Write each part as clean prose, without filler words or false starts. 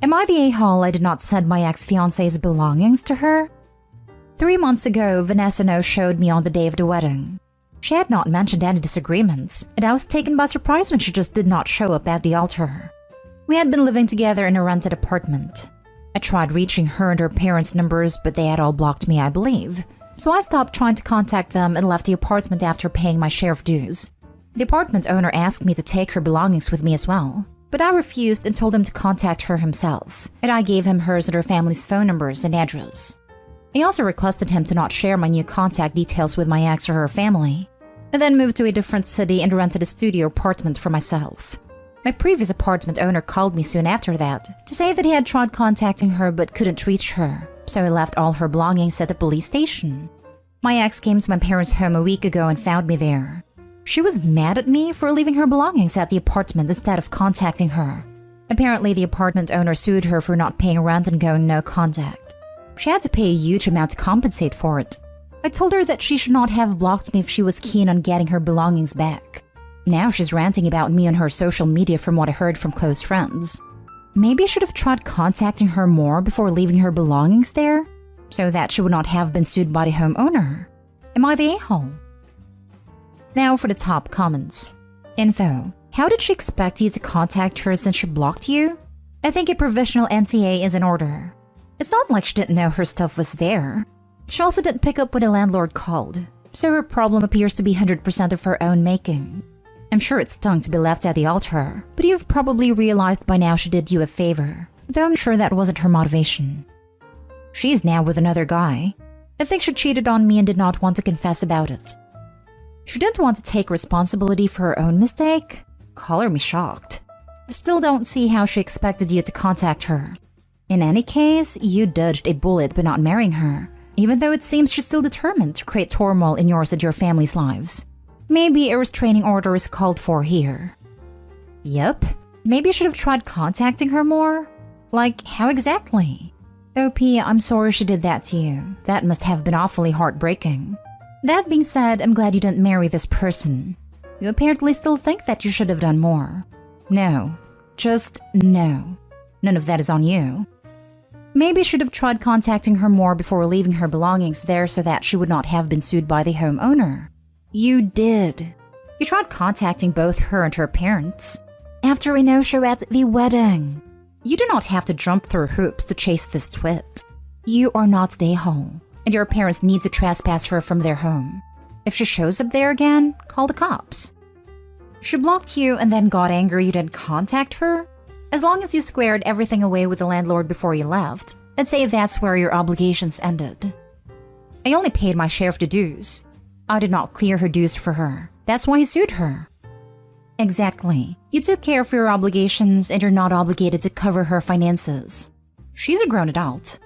Am I the a-hole I did not send my ex-fiancé's belongings to her? 3 months ago, Vanessa no-showed me on the day of the wedding. She had not mentioned any disagreements, and I was taken by surprise when she just did not show up at the altar. We had been living together in a rented apartment. I tried reaching her and her parents' numbers, but they had all blocked me, I believe. So I stopped trying to contact them and left the apartment after paying my share of dues. The apartment owner asked me to take her belongings with me as well, but I refused and told him to contact her himself, and I gave him hers and her family's phone numbers and address. I also requested him to not share my new contact details with my ex or her family. I then moved to a different city and rented a studio apartment for myself. My previous apartment owner called me soon after that to say that he had tried contacting her but couldn't reach her, so he left all her belongings at the police station. My ex came to my parents' home a week ago and found me there. She was mad at me for leaving her belongings at the apartment instead of contacting her. Apparently, the apartment owner sued her for not paying rent and going no contact. She had to pay a huge amount to compensate for it. I told her that she should not have blocked me if she was keen on getting her belongings back. Now she's ranting about me on her social media from what I heard from close friends. Maybe I should have tried contacting her more before leaving her belongings there, so that she would not have been sued by the homeowner. Am I the a-hole? Now for the top comments. Info. How did she expect you to contact her since she blocked you? I think a provisional NTA is in order. It's not like she didn't know her stuff was there. She also didn't pick up when the landlord called, so her problem appears to be 100% of her own making. I'm sure it stung to be left at the altar, but you've probably realized by now she did you a favor, though I'm sure that wasn't her motivation. She's now with another guy. I think she cheated on me and did not want to confess about it. She didn't want to take responsibility for her own mistake? Color me shocked. I still don't see how she expected you to contact her. In any case, you dodged a bullet by not marrying her, even though it seems she's still determined to create turmoil in yours and your family's lives. Maybe a restraining order is called for here. Yep, maybe I should have tried contacting her more? Like, how exactly? OP, I'm sorry she did that to you. That must have been awfully heartbreaking. That being said, I'm glad you didn't marry this person. You apparently still think that you should have done more. No, just no. None of that is on you. Maybe I should have tried contacting her more before leaving her belongings there so that she would not have been sued by the homeowner. You did. You tried contacting both her and her parents. After a no-show at the wedding. You do not have to jump through hoops to chase this twit. You are not the a-hole, and your parents need to trespass her from their home. If she shows up there again, call the cops. She blocked you and then got angry you didn't contact her? As long as you squared everything away with the landlord before you left, I'd say that's where your obligations ended. I only paid my share of the dues. I did not clear her dues for her. That's why he sued her. Exactly. You took care of your obligations and you're not obligated to cover her finances. She's a grown adult.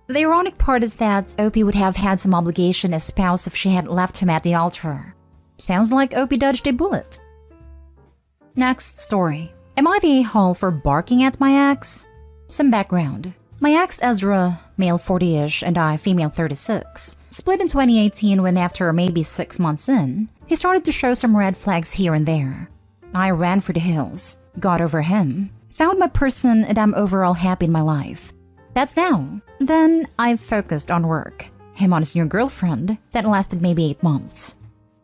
The ironic part is that Opie would have had some obligation as spouse if she hadn't left him at the altar. Sounds like Opie dodged a bullet. Next story. Am I the a-hole for barking at my ex? Some background. My ex Ezra, male 40-ish, and I, female 36, split in 2018 when after maybe 6 months in, he started to show some red flags here and there. I ran for the hills, got over him, found my person, and I'm overall happy in my life. That's now. Then I focused on work. Him on his new girlfriend, that lasted maybe 8 months.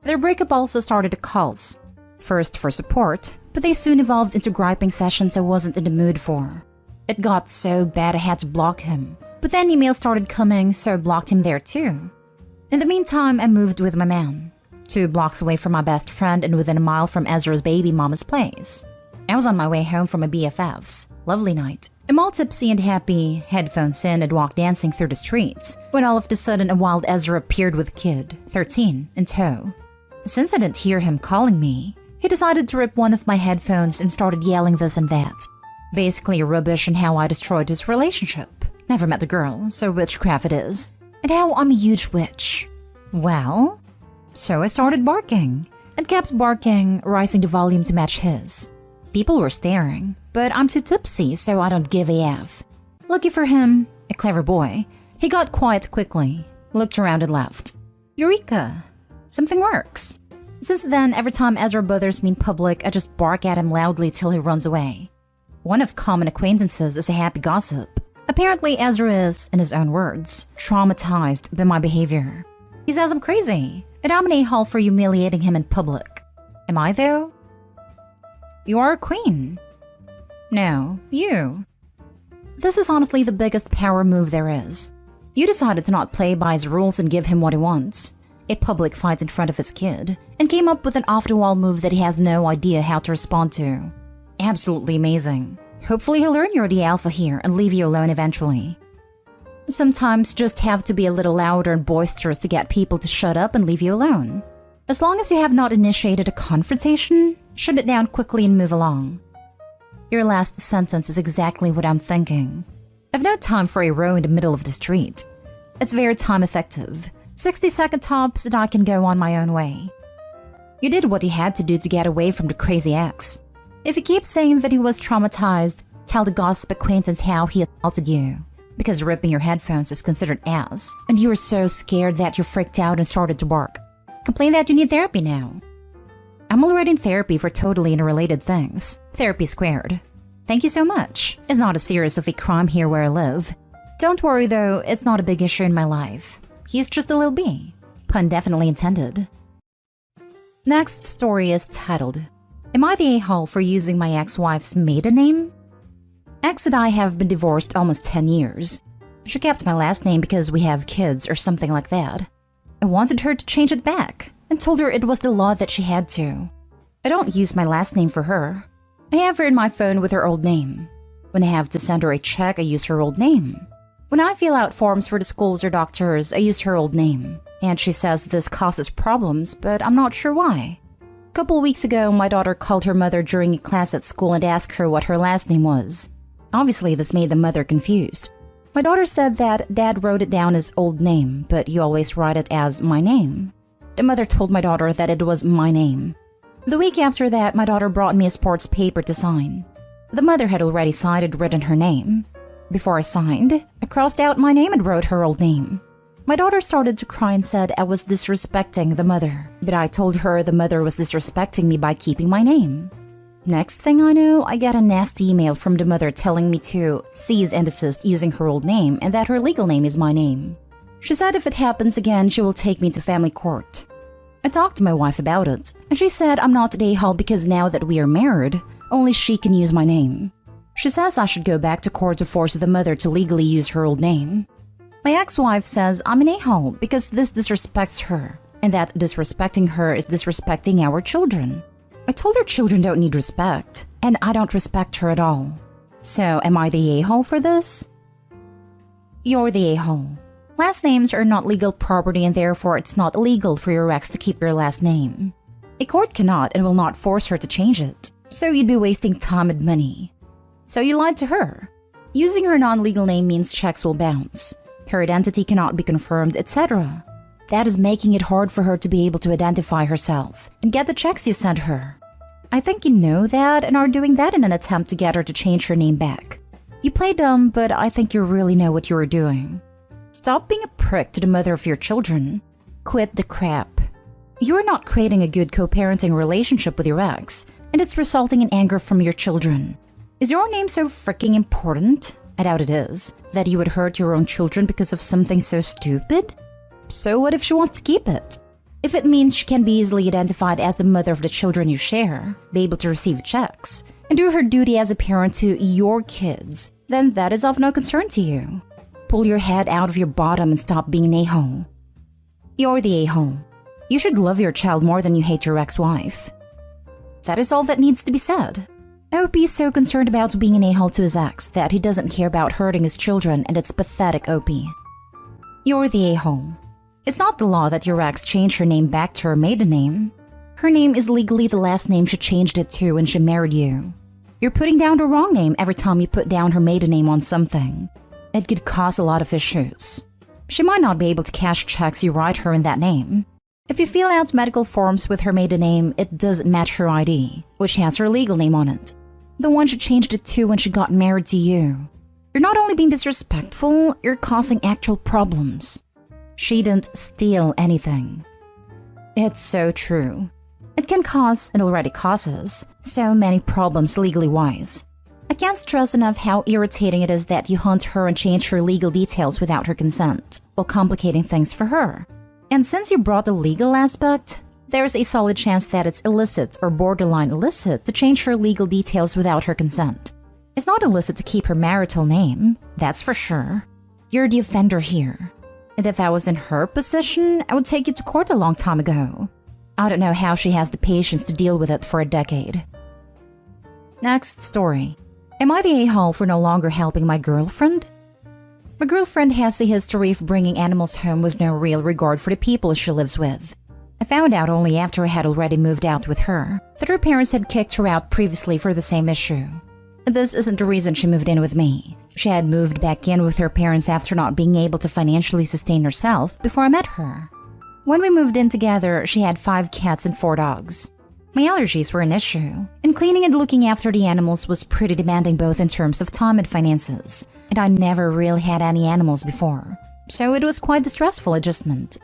Their breakup also started at calls. First for support, but they soon evolved into griping sessions I wasn't in the mood for. It got so bad I had to block him, but then emails started coming, so I blocked him there too. In the meantime, I moved with my man, 2 blocks away from my best friend and within a mile from Ezra's baby mama's place. I was on my way home from my BFF's. Lovely night. I'm all tipsy and happy, headphones in and walk dancing through the streets, when all of a sudden a wild Ezra appeared with a kid, 13, in tow. Since I didn't hear him calling me, he decided to rip one of my headphones and started yelling this and that. Basically rubbish and how I destroyed his relationship. Never met the girl, so witchcraft it is. And how I'm a huge witch. Well, so I started barking, and kept barking, rising the volume to match his. People were staring, but I'm too tipsy, so I don't give a F. Lucky for him, a clever boy, he got quiet quickly, looked around and left. Eureka! Something works. Since then, every time Ezra bothers me in public, I just bark at him loudly till he runs away. One of common acquaintances is a happy gossip. Apparently, Ezra is, in his own words, traumatized by my behavior. He says I'm crazy, and I'm an a-hole for humiliating him in public. Am I, though? You are a queen. No, you. This is honestly the biggest power move there is. You decided to not play by his rules and give him what he wants. A public fight in front of his kid, and came up with an off-the-wall move that he has no idea how to respond to. Absolutely amazing. Hopefully he'll learn you're the alpha here and leave you alone eventually. Sometimes you just have to be a little louder and boisterous to get people to shut up and leave you alone. As long as you have not initiated a confrontation, shut it down quickly and move along. Your last sentence is exactly what I'm thinking. I've no time for a row in the middle of the street. It's very time effective. 60-second tops and I can go on my own way. You did what you had to do to get away from the crazy ex. If you keep saying that he was traumatized, tell the gossip acquaintance how he assaulted you. Because ripping your headphones is considered ass, and you were so scared that you freaked out and started to bark. Complain that you need therapy now. I'm already in therapy for totally unrelated things. Therapy squared. Thank you so much. It's not a serious of a crime here where I live. Don't worry though, it's not a big issue in my life. He's just a little bee. Pun definitely intended. Next story is titled, Am I the a-hole for using my ex-wife's maiden name? Ex and I have been divorced almost 10 years. She kept my last name because we have kids or something like that. I wanted her to change it back and told her it was the law that she had to. I don't use my last name for her. I have her in my phone with her old name. When I have to send her a check, I use her old name. When I fill out forms for the schools or doctors, I use her old name. And she says this causes problems, but I'm not sure why. A couple weeks ago, my daughter called her mother during a class at school and asked her what her last name was. Obviously, this made the mother confused. My daughter said that Dad wrote it down as old name, but you always write it as my name. The mother told my daughter that it was my name. The week after that, my daughter brought me a sports paper to sign. The mother had already signed and written her name. Before I signed, I crossed out my name and wrote her old name. My daughter started to cry and said I was disrespecting the mother, but I told her the mother was disrespecting me by keeping my name. Next thing I know, I get a nasty email from the mother telling me to cease and desist using her old name and that her legal name is my name. She said if it happens again, she will take me to family court. I talked to my wife about it, and she said I'm not the a-hole because now that we are married, only she can use my name. She says I should go back to court to force the mother to legally use her old name. My ex-wife says I'm an a-hole because this disrespects her, and that disrespecting her is disrespecting our children. I told her children don't need respect, and I don't respect her at all. So, am I the a-hole for this? You're the a-hole. Last names are not legal property and therefore it's not illegal for your ex to keep your last name. A court cannot and will not force her to change it, so you'd be wasting time and money. So you lied to her. Using her non-legal name means checks will bounce. Her identity cannot be confirmed, etc. That is making it hard for her to be able to identify herself and get the checks you sent her. I think you know that and are doing that in an attempt to get her to change her name back. You play dumb, but I think you really know what you are doing. Stop being a prick to the mother of your children. Quit the crap. You are not creating a good co-parenting relationship with your ex, and it's resulting in anger from your children. Is your name so freaking important? I doubt it is. That you would hurt your own children because of something so stupid? So what if she wants to keep it? If it means she can be easily identified as the mother of the children you share, be able to receive checks, and do her duty as a parent to your kids, then that is of no concern to you. Pull your head out of your bottom and stop being an a-hole. You're the a-hole. You should love your child more than you hate your ex-wife. That is all that needs to be said. OP is so concerned about being an a-hole to his ex that he doesn't care about hurting his children, and it's pathetic, OP. You're the a-hole. It's not the law that your ex changed her name back to her maiden name. Her name is legally the last name she changed it to when she married you. You're putting down the wrong name every time you put down her maiden name on something. It could cause a lot of issues. She might not be able to cash checks you write her in that name. If you fill out medical forms with her maiden name, it doesn't match her ID, which has her legal name on it. The one she changed it to when she got married to you. You're not only being disrespectful, you're causing actual problems. She didn't steal anything. It's so true. It can cause, and already causes, so many problems legally wise. I can't stress enough how irritating it is that you hunt her and change her legal details without her consent, while complicating things for her. And since you brought the legal aspect, there's a solid chance that it's illicit or borderline illicit to change her legal details without her consent. It's not illicit to keep her marital name, that's for sure. You're the offender here. And if I was in her position, I would take you to court a long time ago. I don't know how she has the patience to deal with it for a decade. Next story. Am I the a-hole for no longer helping my girlfriend? My girlfriend has a history of bringing animals home with no real regard for the people she lives with. I found out only after I had already moved out with her that her parents had kicked her out previously for the same issue. This isn't the reason she moved in with me. She had moved back in with her parents after not being able to financially sustain herself before I met her. When we moved in together, she had 5 cats and 4 dogs. My allergies were an issue, and cleaning and looking after the animals was pretty demanding both in terms of time and finances, and I never really had any animals before, so it was quite a stressful adjustment.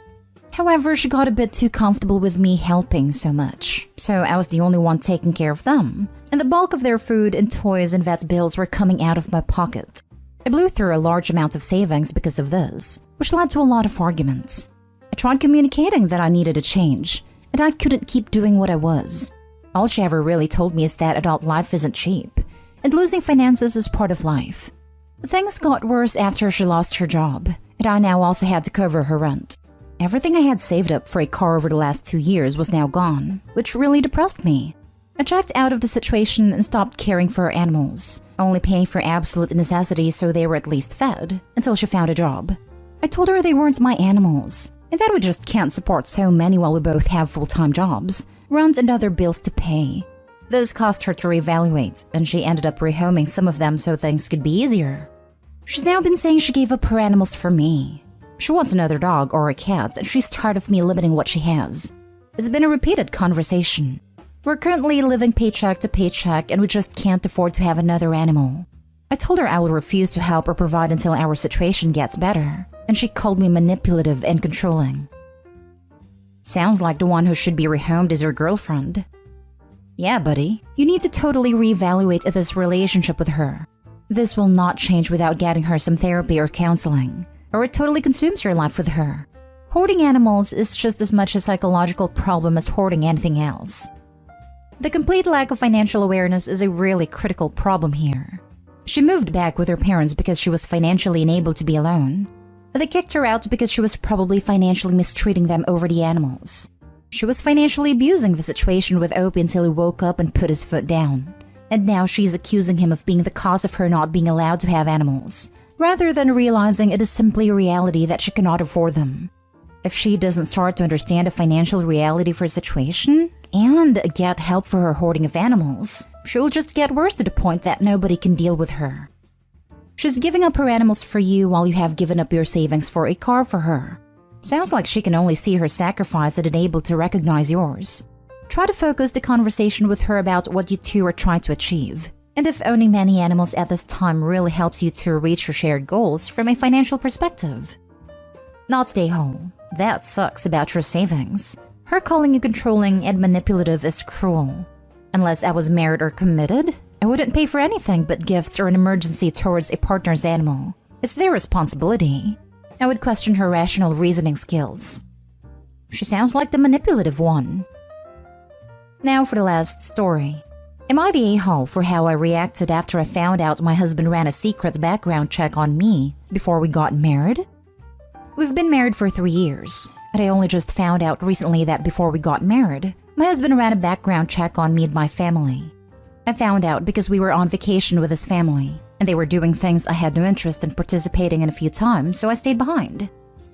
However, she got a bit too comfortable with me helping so much, so I was the only one taking care of them, and the bulk of their food and toys and vet bills were coming out of my pocket. I blew through a large amount of savings because of this, which led to a lot of arguments. I tried communicating that I needed a change, and I couldn't keep doing what I was. All she ever really told me is that adult life isn't cheap, and losing finances is part of life. Things got worse after she lost her job, and I now also had to cover her rent. Everything I had saved up for a car over the last 2 years was now gone, which really depressed me. I checked out of the situation and stopped caring for her animals, only paying for absolute necessities so they were at least fed, until she found a job. I told her they weren't my animals, and that we just can't support so many while we both have full-time jobs, rent and other bills to pay. This caused her to reevaluate, and she ended up rehoming some of them so things could be easier. She's now been saying she gave up her animals for me. She wants another dog or a cat, and she's tired of me limiting what she has. It's been a repeated conversation. We're currently living paycheck to paycheck, and we just can't afford to have another animal. I told her I will refuse to help or provide until our situation gets better, and she called me manipulative and controlling. Sounds like the one who should be rehomed is your girlfriend. Yeah, buddy, you need to totally reevaluate this relationship with her. This will not change without getting her some therapy or counseling, or it totally consumes your life with her. Hoarding animals is just as much a psychological problem as hoarding anything else. The complete lack of financial awareness is a really critical problem here. She moved back with her parents because she was financially unable to be alone. They kicked her out because she was probably financially mistreating them over the animals. She was financially abusing the situation with Opie until he woke up and put his foot down. And now she's accusing him of being the cause of her not being allowed to have animals, rather than realizing it is simply a reality that she cannot afford them. If she doesn't start to understand the financial reality for her situation and get help for her hoarding of animals, she will just get worse to the point that nobody can deal with her. She's giving up her animals for you while you have given up your savings for a car for her. Sounds like she can only see her sacrifice and unable to recognize yours. Try to focus the conversation with her about what you two are trying to achieve, and if owning many animals at this time really helps you to reach your shared goals from a financial perspective. Not stay home. That sucks about your savings. Her calling you controlling and manipulative is cruel. Unless I was married or committed, I wouldn't pay for anything but gifts or an emergency towards a partner's animal. It's their responsibility. I would question her rational reasoning skills. She sounds like the manipulative one. Now for the last story. Am I the a-hole for how I reacted after I found out my husband ran a secret background check on me before we got married? We've been married for 3 years, and I only just found out recently that before we got married, my husband ran a background check on me and my family. I found out because we were on vacation with his family, and they were doing things I had no interest in participating in a few times, so I stayed behind. He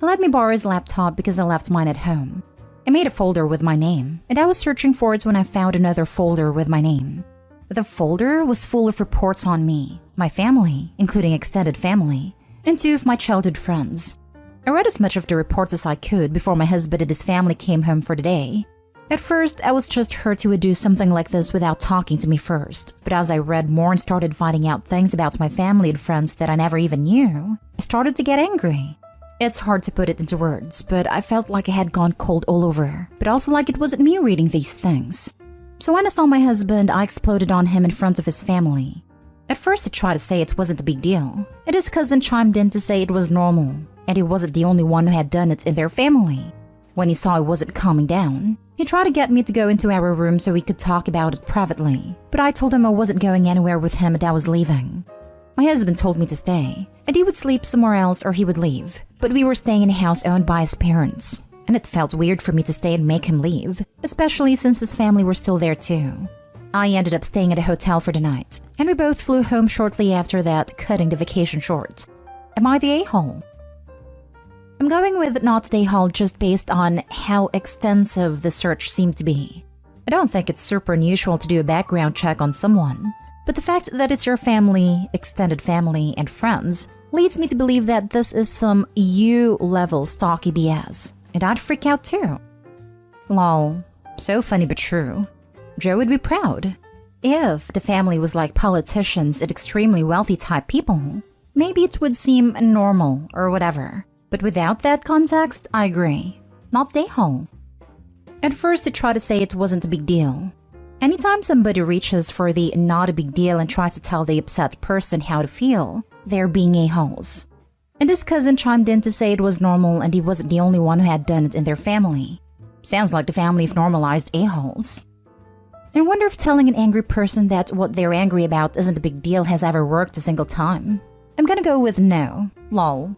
let me borrow his laptop because I left mine at home. I made a folder with my name, and I was searching for it when I found another folder with my name. The folder was full of reports on me, my family, including extended family, and 2 of my childhood friends. I read as much of the reports as I could before my husband and his family came home for the day. At first, I was just hurt he would do something like this without talking to me first, but as I read more and started finding out things about my family and friends that I never even knew, I started to get angry. It's hard to put it into words, but I felt like I had gone cold all over, but also like it wasn't me reading these things. So when I saw my husband, I exploded on him in front of his family. At first, he tried to say it wasn't a big deal, and his cousin chimed in to say it was normal, and he wasn't the only one who had done it in their family. When he saw I wasn't calming down, he tried to get me to go into our room so we could talk about it privately, but I told him I wasn't going anywhere with him and I was leaving. My husband told me to stay, and he would sleep somewhere else or he would leave, but we were staying in a house owned by his parents, and it felt weird for me to stay and make him leave, especially since his family were still there too. I ended up staying at a hotel for the night, and we both flew home shortly after that, cutting the vacation short. Am I the a-hole? I'm going with not the a-hole just based on how extensive the search seemed to be. I don't think it's super unusual to do a background check on someone, but the fact that it's your family, extended family, and friends leads me to believe that this is some U-level stalky BS, and I'd freak out too. Lol, so funny but true. Joe would be proud. If the family was like politicians and extremely wealthy type people, maybe it would seem normal or whatever. But without that context, I agree. Not the a-hole. At first, he tried to say it wasn't a big deal. Anytime somebody reaches for the not a big deal and tries to tell the upset person how to feel, they're being a-holes. And his cousin chimed in to say it was normal and he wasn't the only one who had done it in their family. Sounds like the family have normalized a-holes. I wonder if telling an angry person that what they're angry about isn't a big deal has ever worked a single time. I'm gonna go with no. Lol.